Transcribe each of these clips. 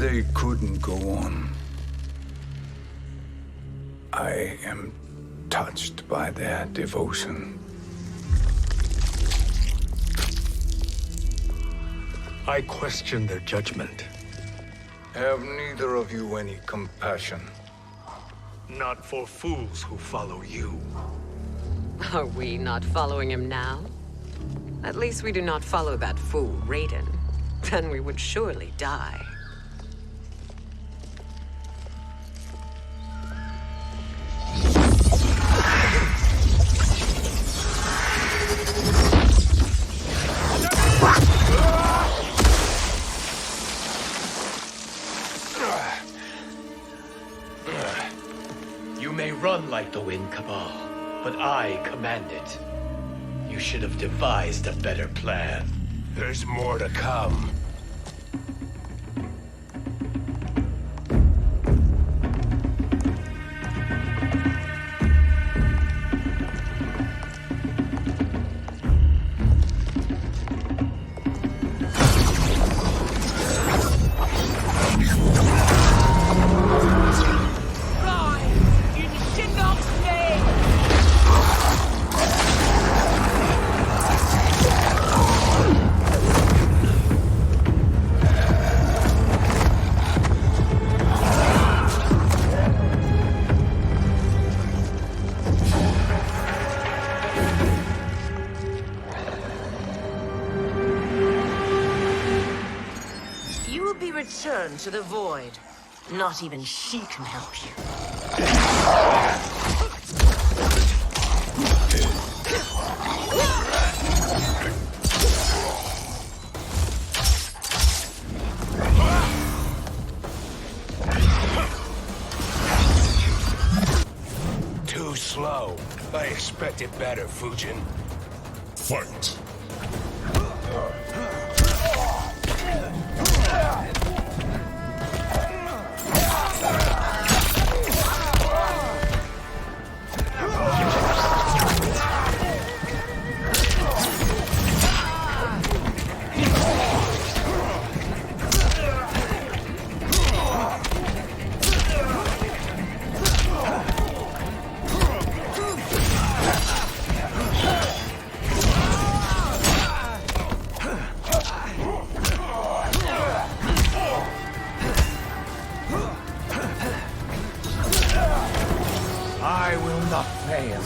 They couldn't go on. I am touched by their devotion. I question their judgment. Have neither of you any compassion? Not for fools who follow you. Are we not following him now? At least we do not follow that fool, Raiden. Then we would surely die. You may run like the wind, Cabal, but I command it. You should have devised a better plan. There's more to come. Return to the void. Not even she can help you. Too slow. I expected better, Fujin. Fight. I will not fail.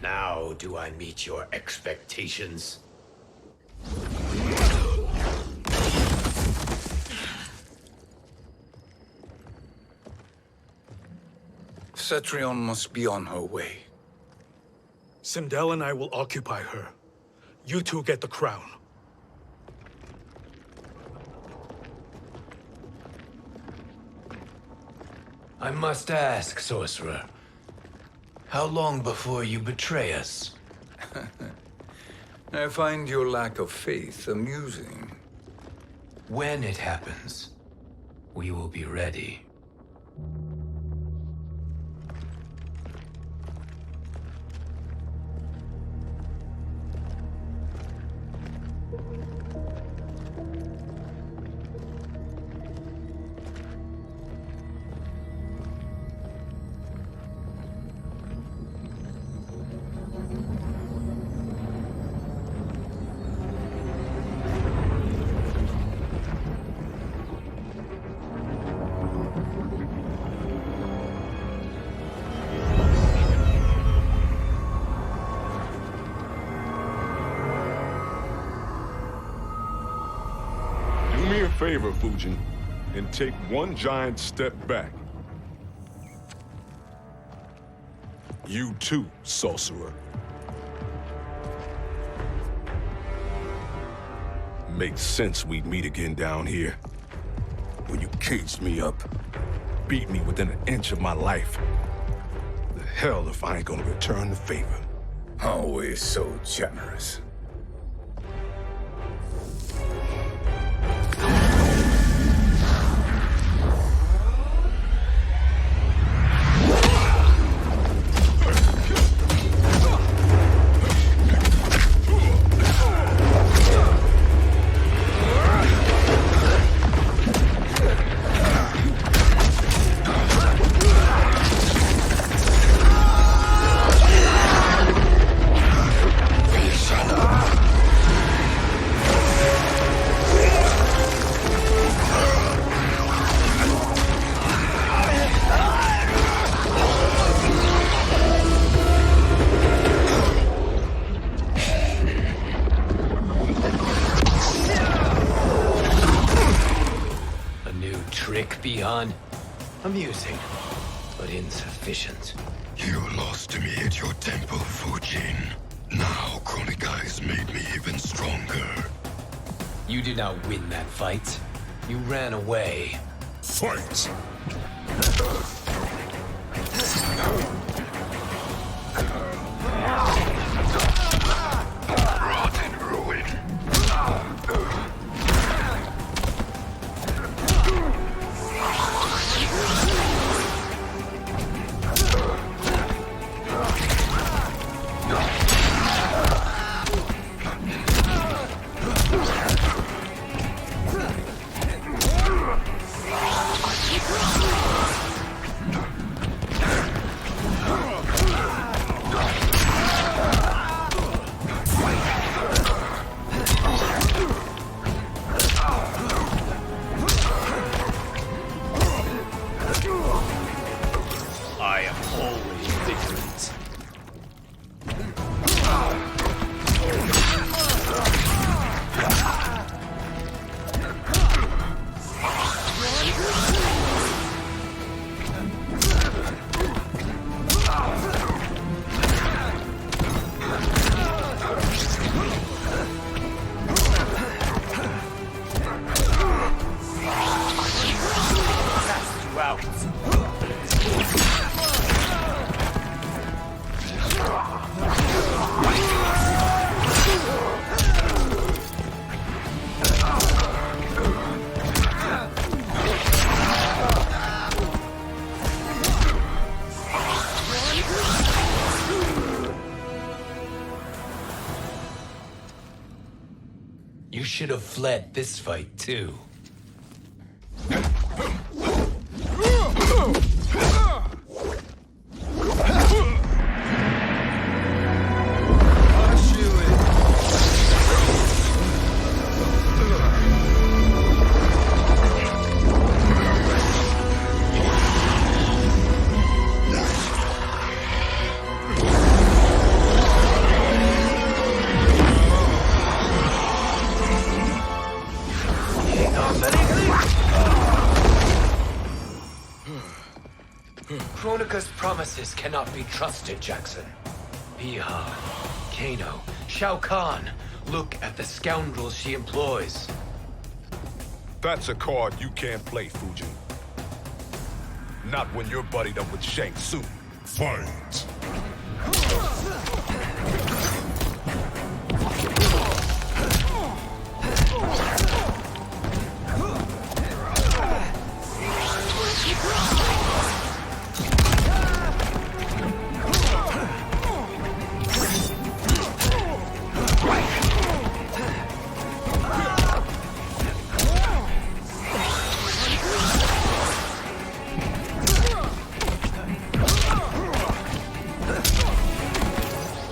Now do I meet your expectations? Cetrion must be on her way. Sindel and I will occupy her. You two get the crown. I must ask, sorcerer. How long before you betray us? I find your lack of faith amusing. When it happens, we will be ready. Do me a favor, Fujin, and take one giant step back. You too, sorcerer. Makes sense we'd meet again down here. When you caged me up, beat me within an inch of my life. The hell if I ain't gonna return the favor. Always so generous. Beyond amusing, but insufficient. You lost to me at your temple, Fujin. Now Chronic Eyes made me even stronger. You did not win that fight. You ran away. Fight! Rotten ruin. I am always different. Cast you out. You should have fled this fight, too. Kronika's promises cannot be trusted, Jackson. Piha, Kano, Shao Kahn. Look at the scoundrels she employs. That's a card you can't play, Fujin. Not when you're buddied up with Shang Tsung. Fight!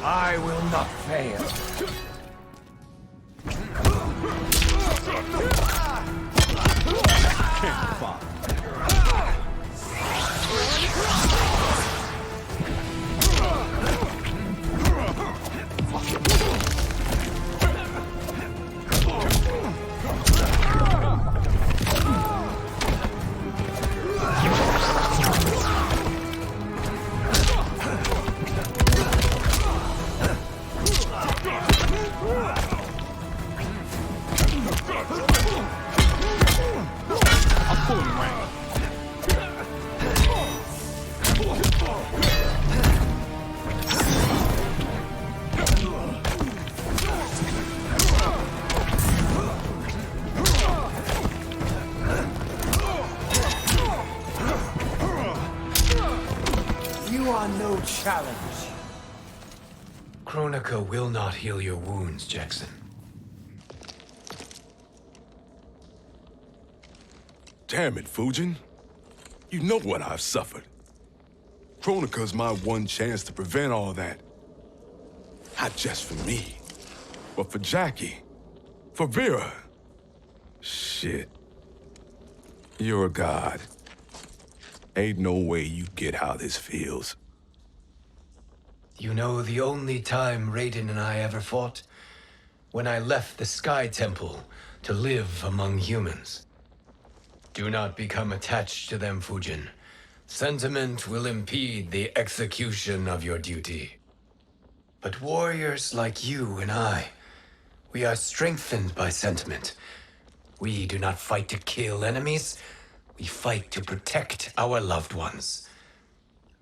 I will not fail. challenge. Kronika will not heal your wounds, Jackson. Damn it, Fujin. You know what I've suffered. Kronika's my one chance to prevent all that. Not just for me, but for Jackie, for Vera. Shit. You're a god. Ain't no way you get how this feels. You know the only time Raiden and I ever fought? When I left the Sky Temple to live among humans. Do not become attached to them, Fujin. Sentiment will impede the execution of your duty. But warriors like you and I, we are strengthened by sentiment. We do not fight to kill enemies. We fight to protect our loved ones.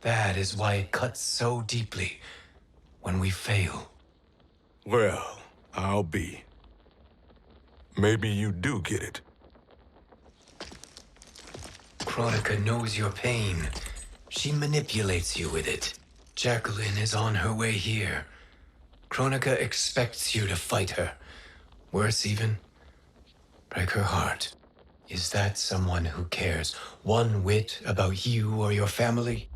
That is why it cuts so deeply when we fail. Well, I'll be. Maybe you do get it. Kronika knows your pain. She manipulates you with it. Jacqueline is on her way here. Kronika expects you to fight her. Worse even, break her heart. Is that someone who cares one whit about you or your family?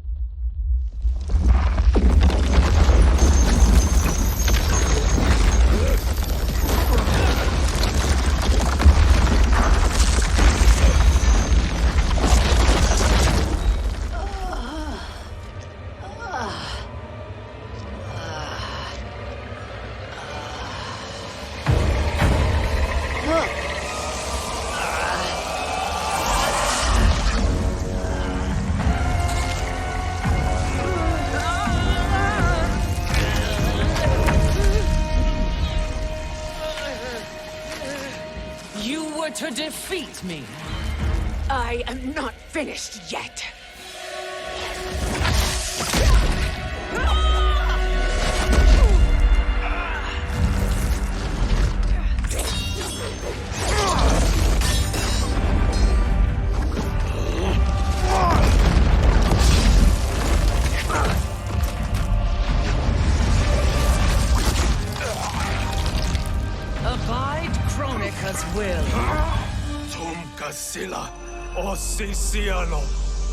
You were to defeat me. I am not finished yet. Abide Kronika's will. Tumkasila, o Sisiano,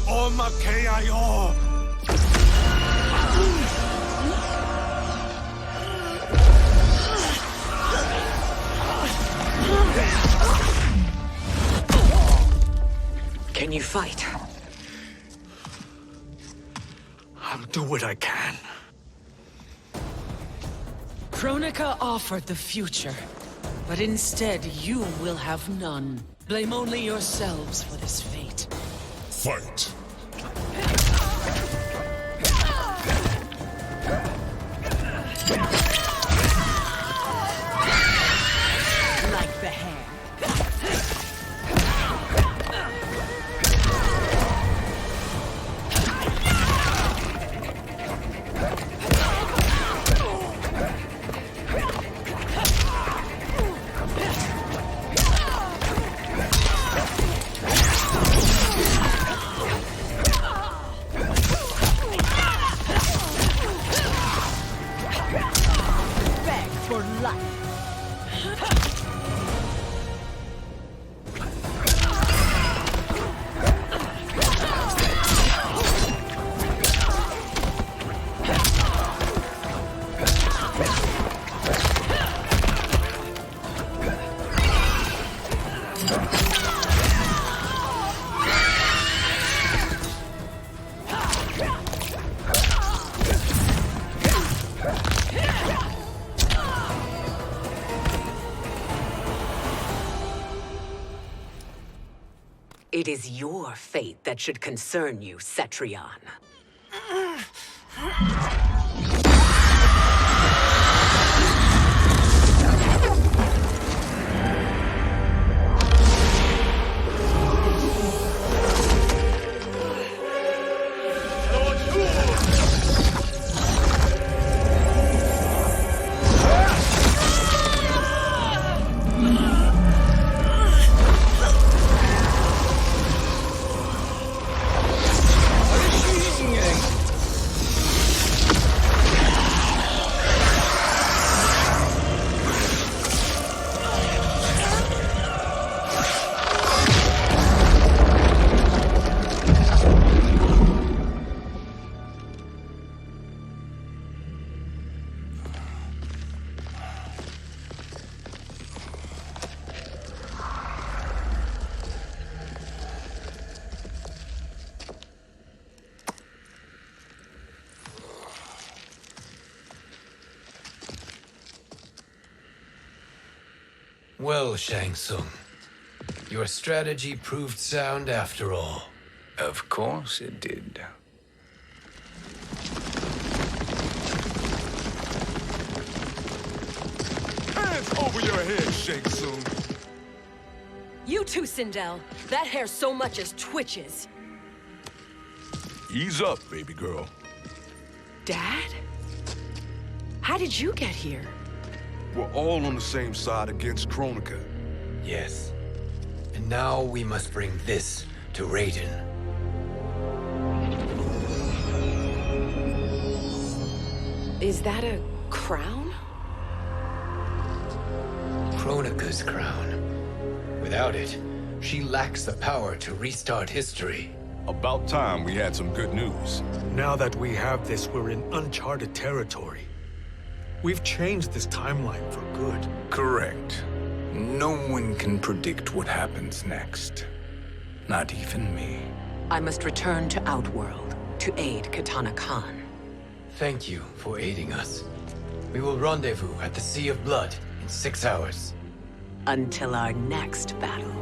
o Makeayo. Can you fight? I'll do what I can. Kronika offered the future, but instead you will have none. Blame only yourselves for this fate. Fight! Like the hand. Beg for life. It is your fate that should concern you, Cetrion. Well, Shang Tsung, your strategy proved sound after all. Of course it did. Hands over your head, Shang Tsung. You too, Sindel. That hair so much as twitches. Ease up, baby girl. Dad? How did you get here? We're all on the same side against Kronika. Yes. And now we must bring this to Raiden. Is that a crown? Kronika's crown. Without it, she lacks the power to restart history. About time we had some good news. Now that we have this, we're in uncharted territory. We've changed this timeline for good. Correct. No one can predict what happens next. Not even me. I must return to Outworld to aid Katana Khan. Thank you for aiding us. We will rendezvous at the Sea of Blood in 6 hours. Until our next battle.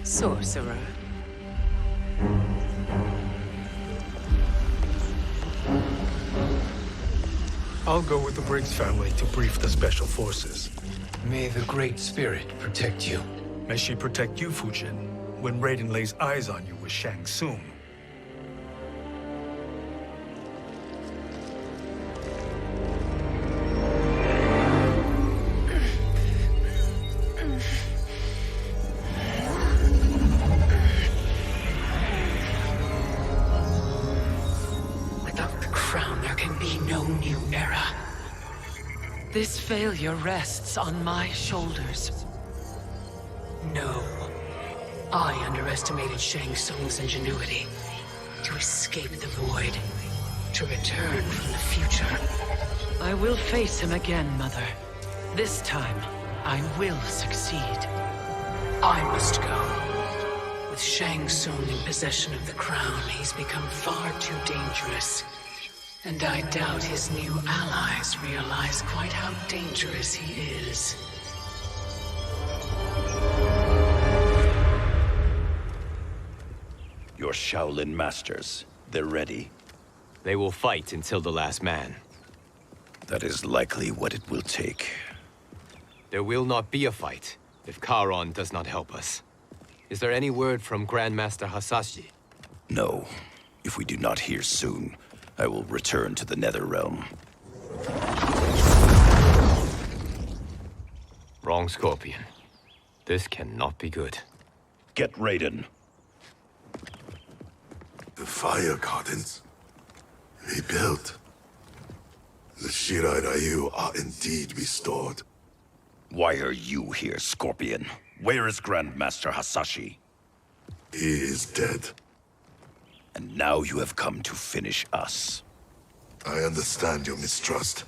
Sorcerer. I'll go with the Briggs family to brief the Special Forces. May the Great Spirit protect you. May she protect you, Fujin, when Raiden lays eyes on you with Shang Tsung. Without the crown, there can be no new era. This failure rests on my shoulders. No. I underestimated Shang Tsung's ingenuity. To escape the void. To return from the future. I will face him again, Mother. This time, I will succeed. I must go. With Shang Tsung in possession of the crown, he's become far too dangerous. And I doubt his new allies realize quite how dangerous he is. Your Shaolin masters, they're ready. They will fight until the last man. That is likely what it will take. There will not be a fight if Charon does not help us. Is there any word from Grandmaster Hasashi? No. If we do not hear soon, I will return to the Netherrealm. Wrong, Scorpion. This cannot be good. Get Raiden. The fire gardens. Rebuilt. The Shirai Ryu are indeed restored. Why are you here, Scorpion? Where is Grandmaster Hasashi? He is dead. And now you have come to finish us. I understand your mistrust,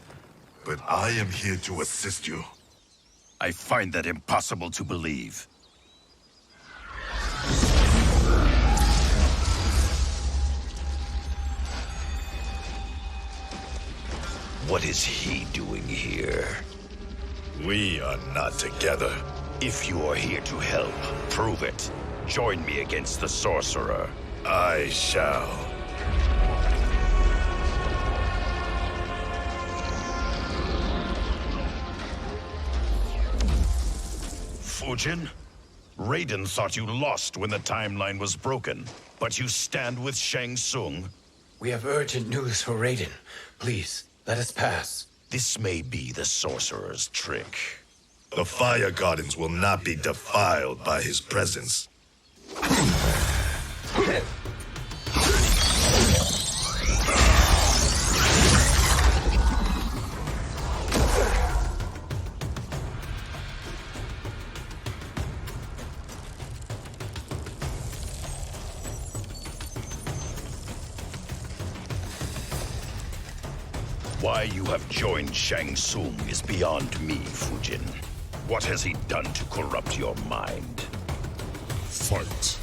but I am here to assist you. I find that impossible to believe. What is he doing here? We are not together. If you are here to help, prove it. Join me against the sorcerer. I shall. Fujin? Raiden thought you lost when the timeline was broken, but you stand with Shang Tsung. We have urgent news for Raiden. Please, let us pass. This may be the sorcerer's trick. The fire gardens will not be defiled by his presence. Why you have joined Shang Tsung is beyond me, Fujin. What has he done to corrupt your mind? Fight.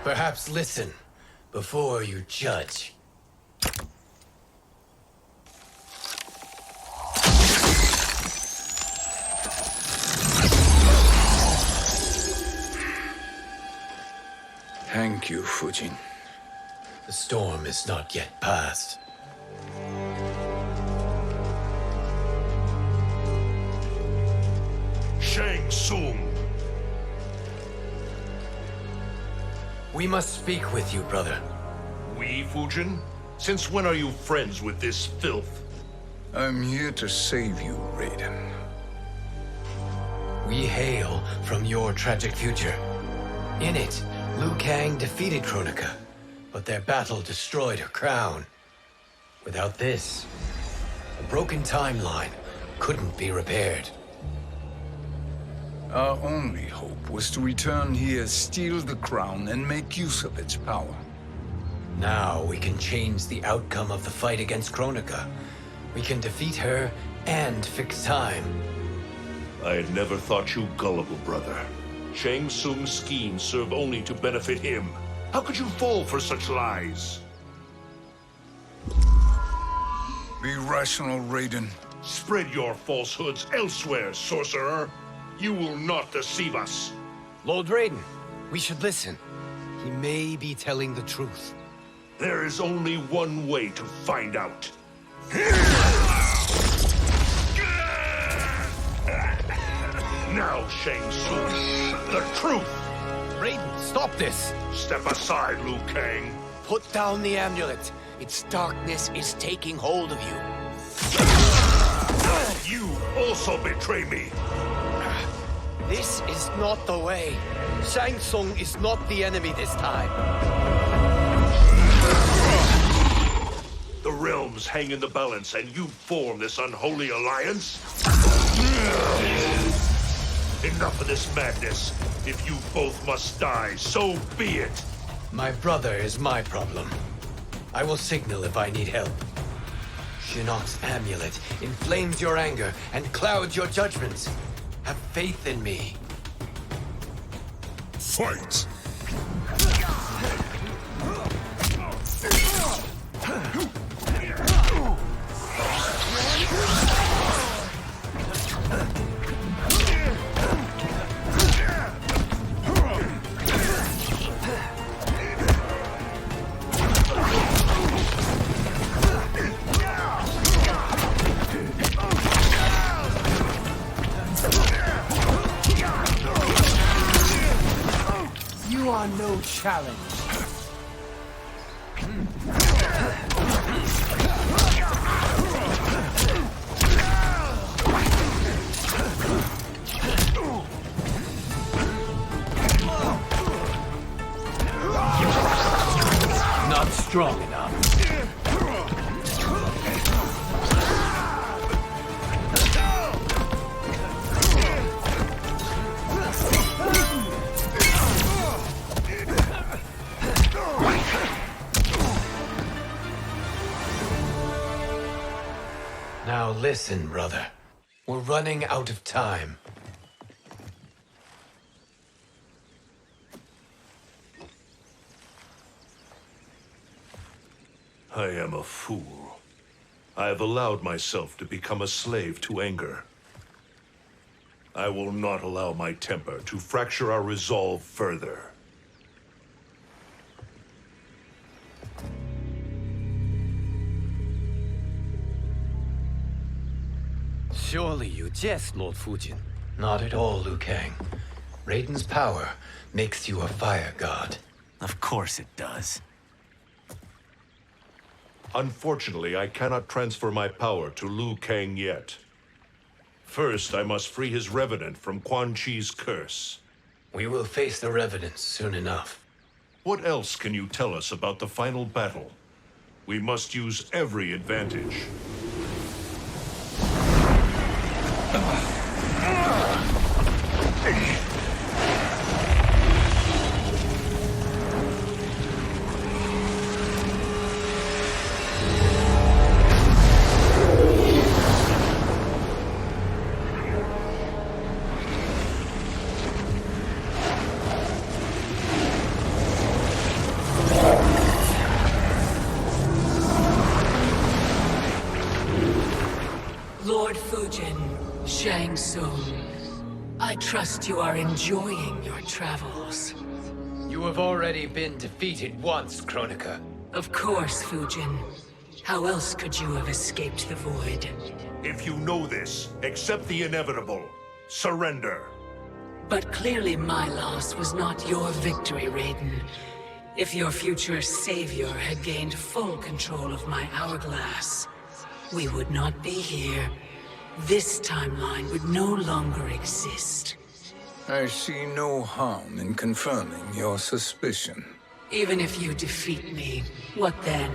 Perhaps listen before you judge. Thank you, Fujin. The storm is not yet past. Shang Tsung! We must speak with you, brother. We, Fujin? Since when are you friends with this filth? I'm here to save you, Raiden. We hail from your tragic future. In it, Liu Kang defeated Kronika, but their battle destroyed her crown. Without this, a broken timeline couldn't be repaired. Our only hope was to return here, steal the crown, and make use of its power. Now we can change the outcome of the fight against Kronika. We can defeat her and fix time. I had never thought you gullible, brother. Shang Tsung's schemes serve only to benefit him. How could you fall for such lies? Be rational, Raiden. Spread your falsehoods elsewhere, sorcerer. You will not deceive us. Lord Raiden, we should listen. He may be telling the truth. There is only one way to find out. Now, Shang Tsung, the truth! Raiden, stop this! Step aside, Liu Kang. Put down the amulet. Its darkness is taking hold of you. You also betray me. This is not the way. Shang Tsung is not the enemy this time. The realms hang in the balance, and you form this unholy alliance? Enough of this madness. If you both must die, so be it. My brother is my problem. I will signal if I need help. Shinnok's amulet inflames your anger and clouds your judgments. Have faith in me. Fight! You are no challenge. Not strong enough. Now listen, brother. We're running out of time. I am a fool. I have allowed myself to become a slave to anger. I will not allow my temper to fracture our resolve further. Surely you jest, Lord Fujin. Not at all, Liu Kang. Raiden's power makes you a fire god. Of course it does. Unfortunately, I cannot transfer my power to Liu Kang yet. First, I must free his revenant from Quan Chi's curse. We will face the revenants soon enough. What else can you tell us about the final battle? We must use every advantage. Shang Tsung, I trust you are enjoying your travels. You have already been defeated once, Kronika. Of course, Fujin. How else could you have escaped the void? If you know this, accept the inevitable. Surrender. But clearly my loss was not your victory, Raiden. If your future savior had gained full control of my hourglass, we would not be here. This timeline would no longer exist. I see no harm in confirming your suspicion. Even if you defeat me, what then?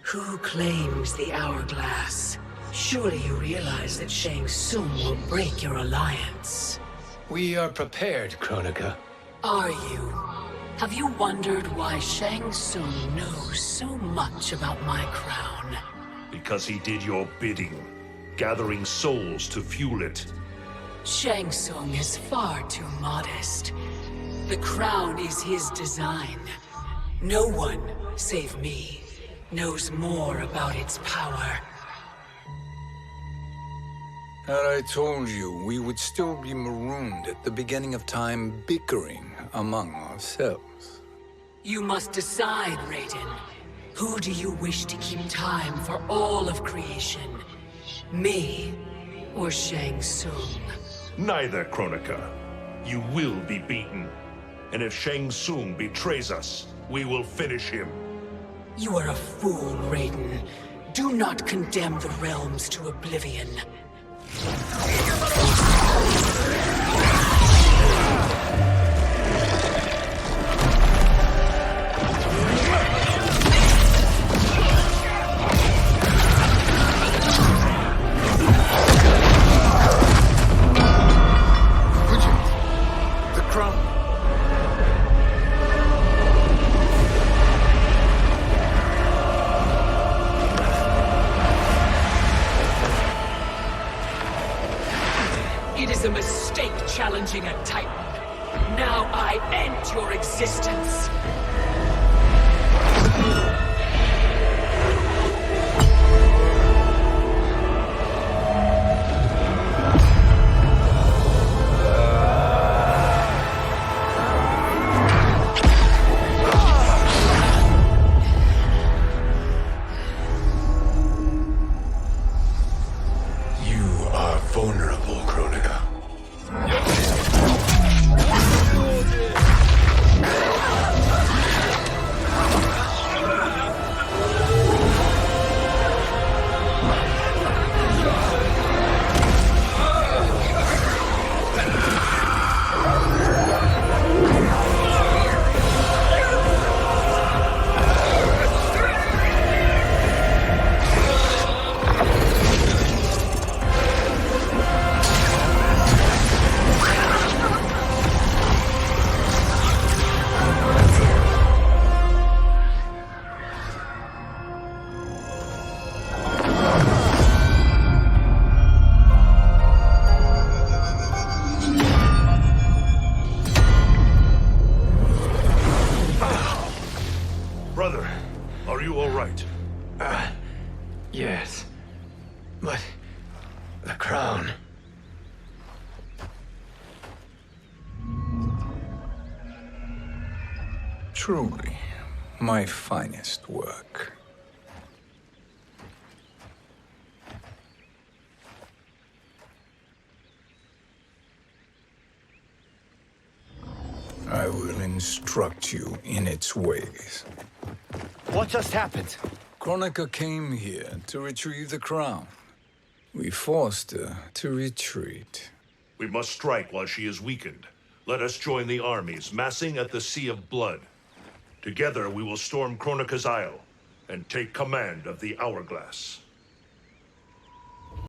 Who claims the hourglass? Surely you realize that Shang Tsung will break your alliance. We are prepared, Kronika. Are you? Have you wondered why Shang Tsung knows so much about my crown? Because he did your bidding, gathering souls to fuel it. Shang Tsung is far too modest. The crown is his design. No one, save me, knows more about its power. Had I told you, we would still be marooned at the beginning of time, bickering among ourselves. You must decide, Raiden. Who do you wish to keep time for all of creation? Me or Shang Tsung? Neither, Kronika. You will be beaten. And if Shang Tsung betrays us, we will finish him. You are a fool, Raiden. Do not condemn the realms to oblivion. The crown. It is a mistake challenging a Titan. Now I end your existence. You are vulnerable, Kronika. Brother, are you all right? Yes. But the crown. Truly, my finest work. I will instruct you in its ways. What just happened? Kronika came here to retrieve the crown. We forced her to retreat. We must strike while she is weakened. Let us join the armies, massing at the Sea of Blood. Together we will storm Kronika's Isle and take command of the Hourglass.